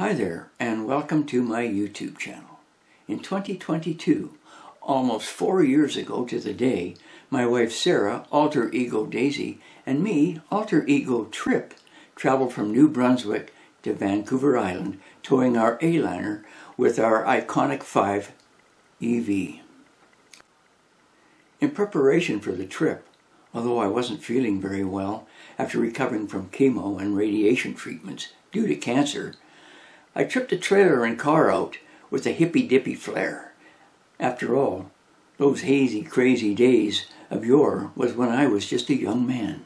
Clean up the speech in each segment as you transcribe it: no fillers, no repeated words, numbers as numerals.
Hi there, and welcome to my YouTube channel. In 2022, almost 4 years ago to the day, my wife Sarah, alter ego Daisy, and me, alter ego Trip, traveled from New Brunswick to Vancouver Island, towing our A-liner with our iconic 5 EV. In preparation for the trip, although I wasn't feeling very well after recovering from chemo and radiation treatments due to cancer, I tripped the trailer and car out with a hippy-dippy flair. After all, those hazy, crazy days of yore was when I was just a young man.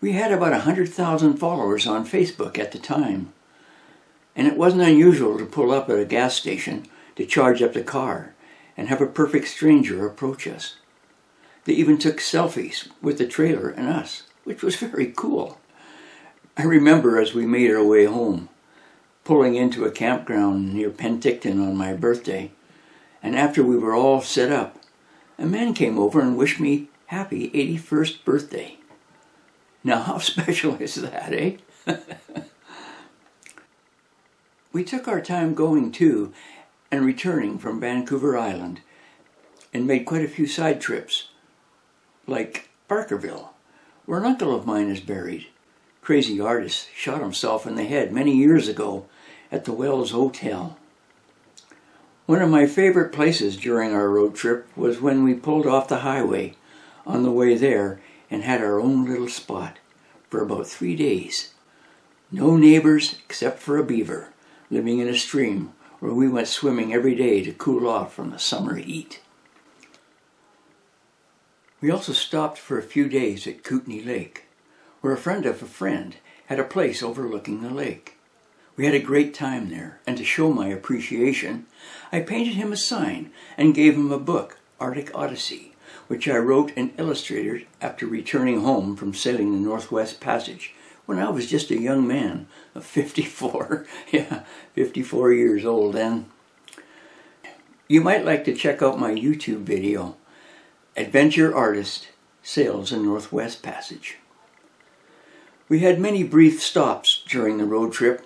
We had about 100,000 followers on Facebook at the time, and it wasn't unusual to pull up at a gas station to charge up the car and have a perfect stranger approach us. They even took selfies with the trailer and us, which was very cool. I remember as we made our way home, pulling into a campground near Penticton on my birthday, and after we were all set up, a man came over and wished me happy 81st birthday. Now how special is that, eh? We took our time going to and returning from Vancouver Island and made quite a few side trips, like Barkerville, where an uncle of mine is buried. Crazy artist shot himself in the head many years ago at the Wells Hotel. One of my favorite places during our road trip was when we pulled off the highway on the way there and had our own little spot for about 3 days. No neighbors except for a beaver living in a stream where we went swimming every day to cool off from the summer heat. We also stopped for a few days at Kootenay Lake, where a friend of a friend had a place overlooking the lake. We had a great time there, and to show my appreciation, I painted him a sign and gave him a book, Arctic Odyssey, which I wrote and illustrated after returning home from sailing the Northwest Passage when I was just a young man of 54. 54 years old then. You might like to check out my YouTube video, Adventure Artist Sails the Northwest Passage. We had many brief stops during the road trip,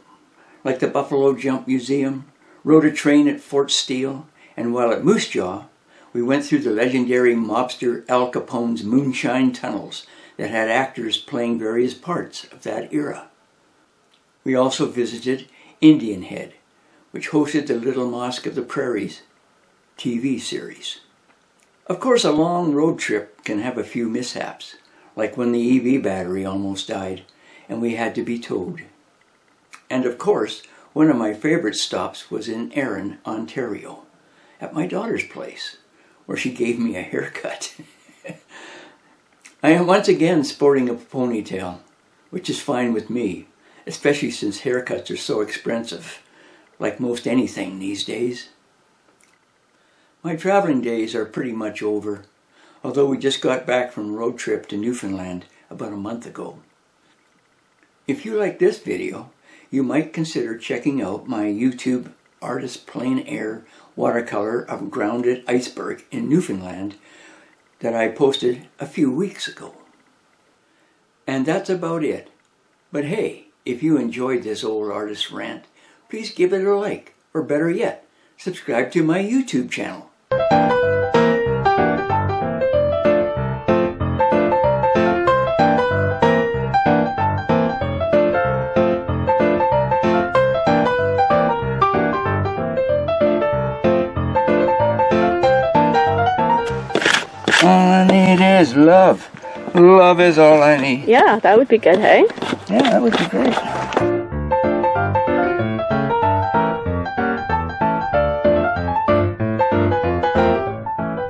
like the Buffalo Jump Museum, rode a train at Fort Steele, and while at Moose Jaw, we went through the legendary mobster Al Capone's moonshine tunnels that had actors playing various parts of that era. We also visited Indian Head, which hosted the Little Mosque of the Prairies TV series. Of course, a long road trip can have a few mishaps, like when the EV battery almost died and we had to be towed. And of course, one of my favorite stops was in Erin, Ontario, at my daughter's place, where she gave me a haircut. I am once again sporting a ponytail, which is fine with me, especially since haircuts are so expensive, like most anything these days. My traveling days are pretty much over, although we just got back from a road trip to Newfoundland about a month ago. If you like this video, you might consider checking out my YouTube Artist Plein Air watercolor of a grounded iceberg in Newfoundland that I posted a few weeks ago. And that's about it. But hey, if you enjoyed this old artist rant, please give it a like, or better yet, subscribe to my YouTube channel. All I need is love. Love is all I need. Yeah, that would be good, hey? Yeah, that would be great.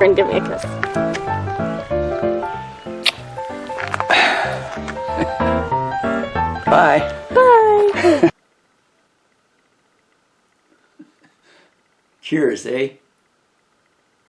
And give me a kiss. Bye. Bye. Cheers, eh?